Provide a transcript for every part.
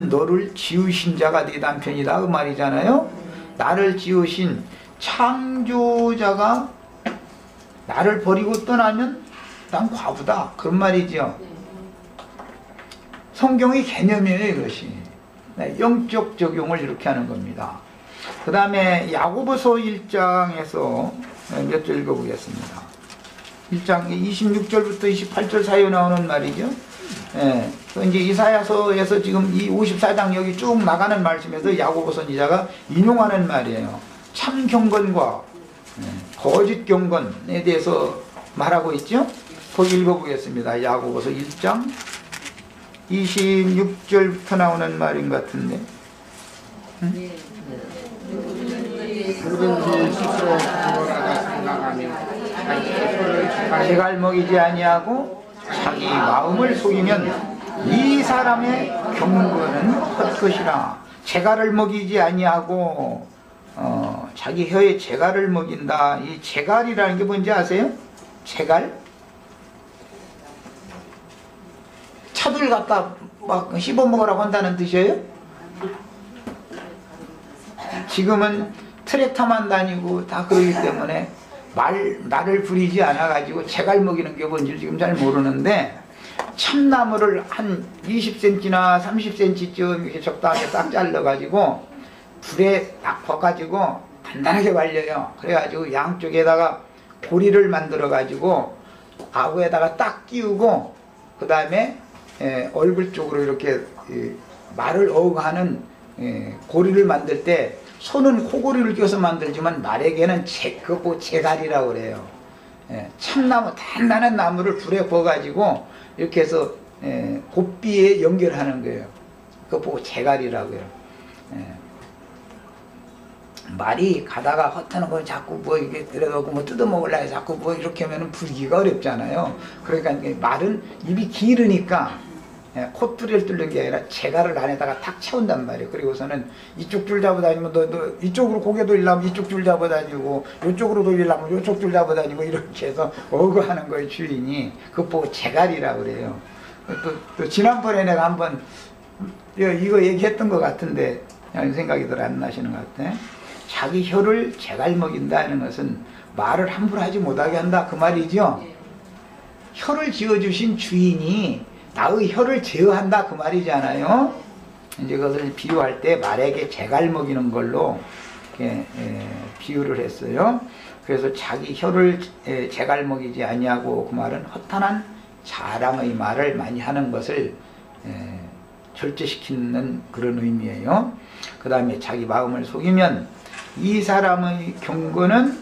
너를 지으신 자가 네 남편이다 그 말이잖아요. 나를 지으신 창조자가 나를 버리고 떠나면 난 과부다 그런 말이죠. 성경의 개념이에요 이것이. 영적 적용을 이렇게 하는 겁니다. 그 다음에 야고보서 1장에서 몇 절 읽어보겠습니다. 1장 26절부터 28절 사이에 나오는 말이죠. 이제 이사야서에서 지금 이 54장 여기 쭉 나가는 말씀에서 야고보 선지자가 인용하는 말이에요. 참 경건과 거짓 경건에 대해서 말하고 있죠. 거기 읽어보겠습니다. 야고보서 1장 26절부터 나오는 말인 것 같은데. 누구든지 스스로 경건하다 생각하며 자기 스스로를 제갈 먹이지 아니하고 자기 마음을 속이면 이 사람의 경건은 헛것이라. 제갈을 먹이지 아니하고 자기 혀에 제갈을 먹인다. 이 제갈이라는 게 뭔지 아세요? 제갈? 차들 갖다 막 씹어 먹으라고 한다는 뜻이에요? 지금은 트랙터만 다니고 다 그러기 때문에 말을 부리지 않아 가지고 제갈 먹이는 게 뭔지 지금 잘 모르는데, 참나무를 한 20cm나 30cm쯤 이렇게 적당하게 딱 잘라 가지고 불에 딱 퍼가지고 단단하게 말려요. 그래가지고 양쪽에다가 고리를 만들어 가지고 아구에다가 딱 끼우고 그 다음에 얼굴 쪽으로 이렇게 말을 어하는 고리를 만들 때 손은 코고리를 껴서 만들지만 말에게는 그거 제갈이라고 그래요. 참나무 단단한 나무를 불에 구워가지고 이렇게 해서 곱비에 연결하는 거예요. 그거 보고 제갈이라고 해요. 말이 가다가 헛하는 거 자꾸 뭐 이게 들여놓고 뭐 뜯어먹으려고 자꾸 뭐 이렇게 하면 불기가 어렵잖아요. 그러니까 말은 입이 길으니까 콧뚜리를 뚫는 게 아니라 제갈을 안에다가 탁 채운단 말이에요. 그리고서는 이쪽 줄 잡아 다니면 너 이쪽으로 고개 돌리려면 이쪽 줄 잡아 다니고 이쪽으로 돌리려면 이쪽 줄 잡아 다니고 이렇게 해서 어거하는 거예요. 주인이. 그거 보고 제갈이라고 그래요. 또 지난번에 내가 한번 이거 얘기했던 것 같은데 생각이 더 안 나시는 것 같아. 자기 혀를 제갈 먹인다는 것은 말을 함부로 하지 못하게 한다 그 말이죠. 혀를 지어주신 주인이 나의 혀를 제어한다 그 말이잖아요. 이제 그것을 비유할 때 말에게 제갈 먹이는 걸로 이렇게 비유를 했어요. 그래서 자기 혀를 제갈 먹이지 아니하고 그 말은 허탄한 자랑의 말을 많이 하는 것을 절제시키는 그런 의미예요. 그 다음에 자기 마음을 속이면 이 사람의 경건은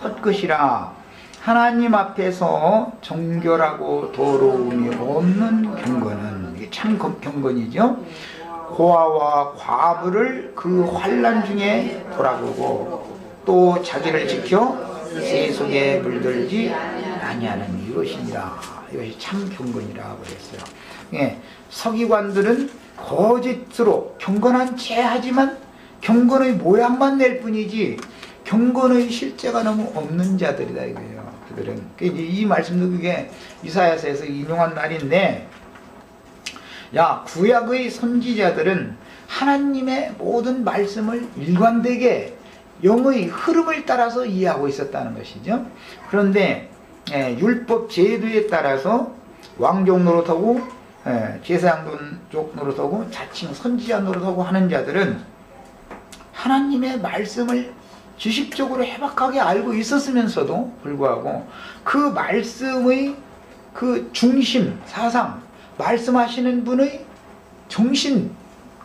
헛것이라. 하나님 앞에서 정결하고 더러움이 없는 경건은, 이게 참 경건이죠. 고아와 과부를 그 환난 중에 돌아보고 또 자기를 지켜 새 속에 물들지 아니하는 이것이니라. 이것이 참 경건이라고 그랬어요. 서기관들은 거짓으로 경건한 체 하지만 경건의 모양만 낼 뿐이지 경건의 실제가 너무 없는 자들이다 이거예요. 그들은 이 말씀도 그게 이사야서에서 인용한 말인데, 구약의 선지자들은 하나님의 모든 말씀을 일관되게 영의 흐름을 따라서 이해하고 있었다는 것이죠. 그런데 율법 제도에 따라서 왕족 노릇하고 제사장돈 노릇하고 자칭 선지자 노릇하고 하는 자들은 하나님의 말씀을 지식적으로 해박하게 알고 있었으면서도 불구하고 그 말씀의 그 중심, 사상, 말씀하시는 분의 정신,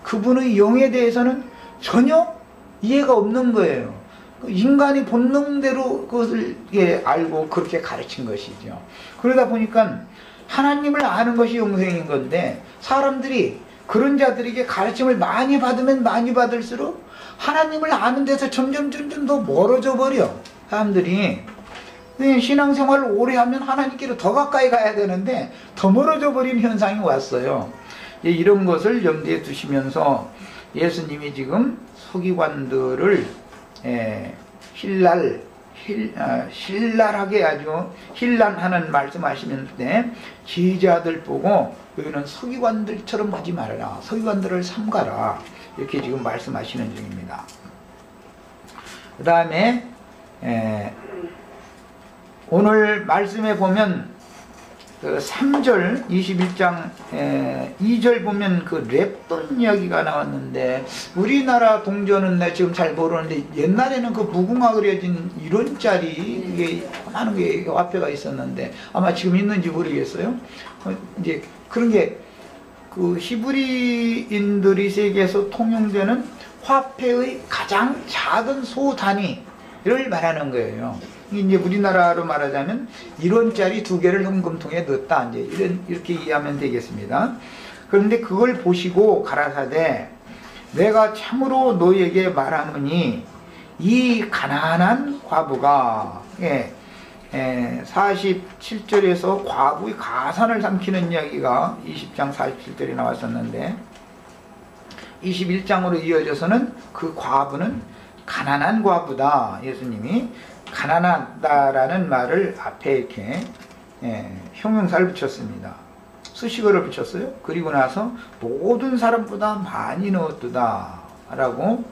그분의 영에 대해서는 전혀 이해가 없는 거예요. 인간이 본능대로 그것을 알고 그렇게 가르친 것이죠. 그러다 보니까 하나님을 아는 것이 영생인 건데, 사람들이 그런 자들에게 가르침을 많이 받으면 많이 받을수록 하나님을 아는 데서 점점 더 멀어져 버려. 사람들이 신앙생활을 오래 하면 하나님께로 더 가까이 가야 되는데 더 멀어져 버린 현상이 왔어요. 이런 것을 염두에 두시면서 예수님이 지금 서기관들을 신랄하게 아주 힐난하는 말씀하시는데 제자들 보고 너희는 서기관들처럼 하지 말아라. 서기관들을 삼가라. 이렇게 지금 말씀하시는 중입니다. 그 다음에 오늘 말씀에 보면 그 3절 21장 2절 보면 그 랩돈 이야기가 나왔는데 우리나라 동전은 지금 잘 모르는데 옛날에는 그 무궁화 그려진 이론짜리 이게 많은 게 화폐가 있었는데 아마 지금 있는지 모르겠어요. 이제 그런 게 그 히브리인들이 세계에서 통용되는 화폐의 가장 작은 소 단위를 말하는 거예요. 이제 우리나라로 말하자면 1원짜리 2개를 헌금통에 넣었다. 이제 이렇게 이해하면 되겠습니다. 그런데 그걸 보시고 가라사대 내가 참으로 너에게 말하노니 이 가난한 과부가 47절에서 과부의 가산을 삼키는 이야기가 20장 47절에 나왔었는데 21장으로 이어져서는 그 과부는 가난한 과부다. 예수님이 가난하다라는 말을 앞에 이렇게 형용사를 붙였습니다. 수식어를 붙였어요. 그리고 나서 모든 사람보다 많이 넣었다 라고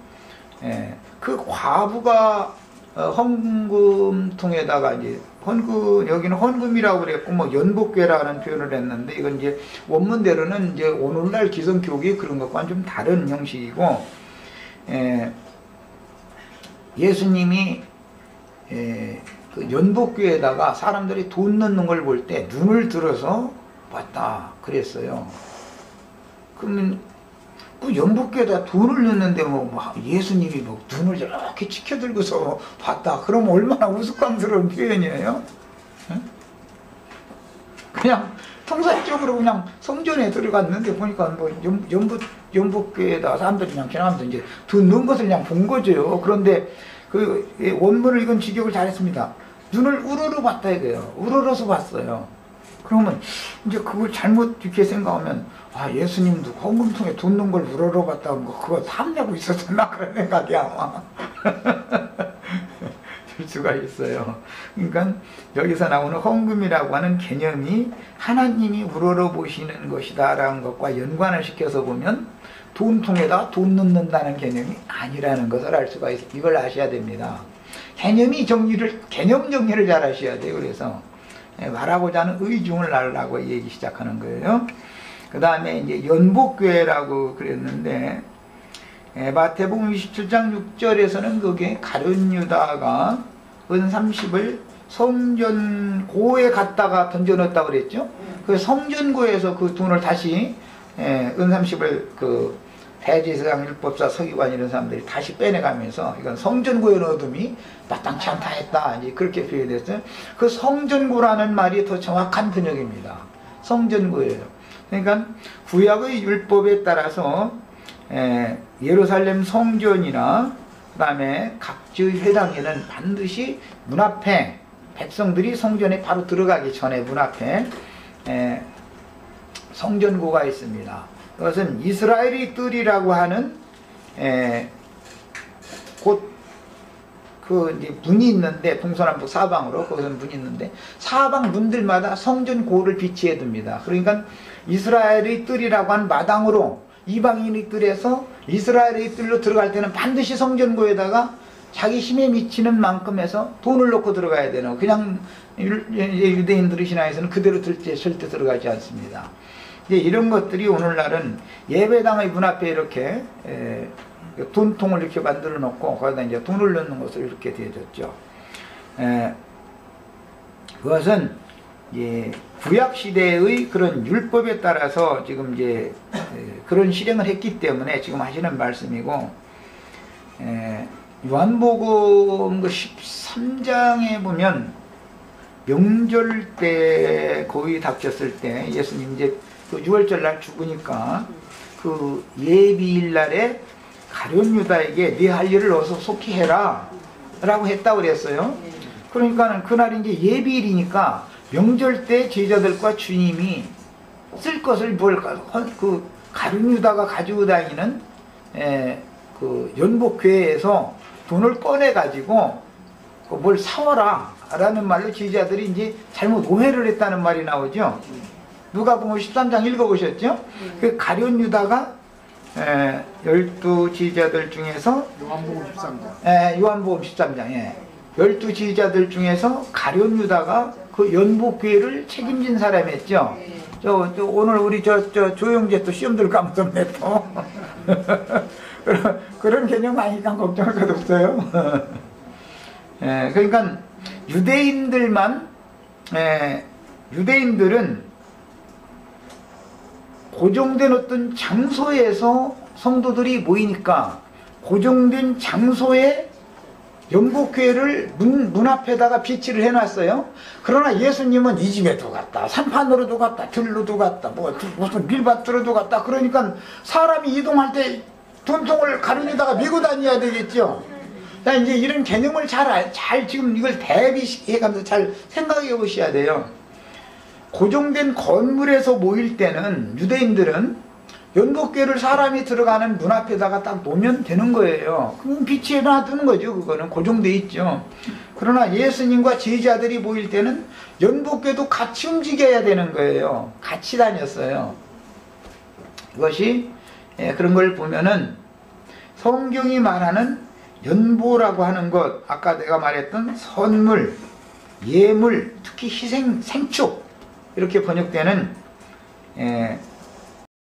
그 과부가 헌금통에다가 이제 여기는 헌금이라고 그랬고 뭐 연복괴라는 표현을 했는데 이건 이제 원문대로는 이제 오늘날 기성교육이 그런 것과는 좀 다른 형식이고 예수님이 그 연복궤에다가 사람들이 돈 넣는 걸 볼 때 눈을 들어서 봤다 그랬어요. 그러면 그 연복궤에다 돈을 넣는데 예수님이 눈을 이렇게 치켜들고서 봤다. 그럼 얼마나 우스꽝스러운 표현이에요? 그냥 통상적으로 그냥 성전에 들어갔는데 보니까 연복궤에다 사람들이 그냥 지나가면서 이제 돈 넣은 것을 그냥 본 거죠. 그런데 그 원문을 이건 직역을 잘했습니다. 눈을 우러러 봤다 이거예요. 우러러서 봤어요. 그러면 이제 그걸 잘못 이렇게 생각하면 예수님도 헌금통에 돈 넣은 걸 우러러 봤다 그거 탐내고 있었나 그런 생각이 아마 들 수가 있어요. 그러니까 여기서 나오는 헌금이라고 하는 개념이 하나님이 우러러 보시는 것이다 라는 것과 연관을 시켜서 보면 돈통에다 돈 넣는다는 개념이 아니라는 것을 알 수가 있어요. 이걸 아셔야 됩니다. 개념 정리를 잘 하셔야 돼요. 그래서 말하고자 하는 의중을 알라고 얘기 시작하는 거예요. 그 다음에 이제 연복궤라고 그랬는데 마태복음 27장 6절에서는 그게 가룟 유다가 은 30을 성전고에 갔다가 던져넣었다고 그랬죠. 그 성전고에서 그 돈을 다시 은 30을 그 대제사장 율법사 서기관 이런 사람들이 다시 빼내가면서 이건 성전고에 넣어둠이 마땅치 않다 했다. 이제 그렇게 표현됐어요. 그 성전고라는 말이 더 정확한 번역입니다. 성전고예요. 그러니까 구약의 율법에 따라서 예루살렘 성전이나 그 다음에 각지의 회당에는 반드시 문 앞에 백성들이 성전에 바로 들어가기 전에 문 앞에 성전고가 있습니다. 그것은 이스라엘의 뜰이라고 하는 곧 그 문이 있는데 동서남북 사방으로 거기서는 문이 있는데 사방 문들마다 성전고를 비치해 둡니다. 그러니까 이스라엘의 뜰이라고 한 마당으로 이방인의 뜰에서 이스라엘의 뜰로 들어갈 때는 반드시 성전고에다가 자기 힘에 미치는 만큼 해서 돈을 넣고 들어가야 되는 그냥 유대인들의 신앙에서는 그대로 절대 들어가지 않습니다. 이제 이런 것들이 오늘날은 예배당의 문 앞에 이렇게 돈통을 이렇게 만들어 놓고 거기다 이제 돈을 넣는 것을 이렇게 되어졌죠. 그것은 구약 시대의 그런 율법에 따라서 지금 이제 그런 실행을 했기 때문에 지금 하시는 말씀이고, 요한복음 그 13장에 보면 명절 때 거의 닥쳤을 때 예수님 이제 그 6월절 날 죽으니까 그 예비일 날에 가룟 유다에게 네 할 일을 어서 속히 해라 라고 했다고 그랬어요. 그러니까는 그날이 이제 예비일이니까 명절 때 제자들과 주님이 쓸 것을 뭘까? 그 가룟 유다가 가지고 다니는 그 연복궤에서 돈을 꺼내 가지고 뭘 사와라 라는 말로 지지자들이 이제 잘못 오해를 했다는 말이 나오죠. 누가복음 13장 읽어보셨죠? 그 가룟 유다가 12 지지자들 중에서 요한복음 13장. 요한복음 13장 12 지지자들 중에서 가룟 유다가 그 연복교회를 책임진 사람이었죠. 저 오늘 우리 저 조영재 또 시험 들까 무섭네 또. 그런 개념 아니까 걱정할 것 없어요. 그러니까 유대인들은 고정된 어떤 장소에서 성도들이 모이니까 고정된 장소에 연복교회를 문 앞에다가 비치를 해놨어요. 그러나 예수님은 이 집에도 갔다, 산판으로도 갔다, 들로도 갔다, 무슨 밀밭으로도 갔다. 그러니까 사람이 이동할 때 돈통을 가른에다가 메고 다녀야 되겠죠. 자, 이제 이런 개념을 잘 지금 이걸 대비해가면서 잘 생각해 보셔야 돼요. 고정된 건물에서 모일 때는 유대인들은 연복교회를 사람이 들어가는 문 앞에다가 딱 놓으면 되는 거예요. 그럼 빛이 놔두는 거죠. 그거는 고정돼 있죠. 그러나 예수님과 제자들이 모일 때는 연복교회도 같이 움직여야 되는 거예요. 같이 다녔어요. 이것이 그런 걸 보면은 성경이 말하는 연보라고 하는 것, 아까 내가 말했던 선물, 예물, 특히 희생, 생축 이렇게 번역되는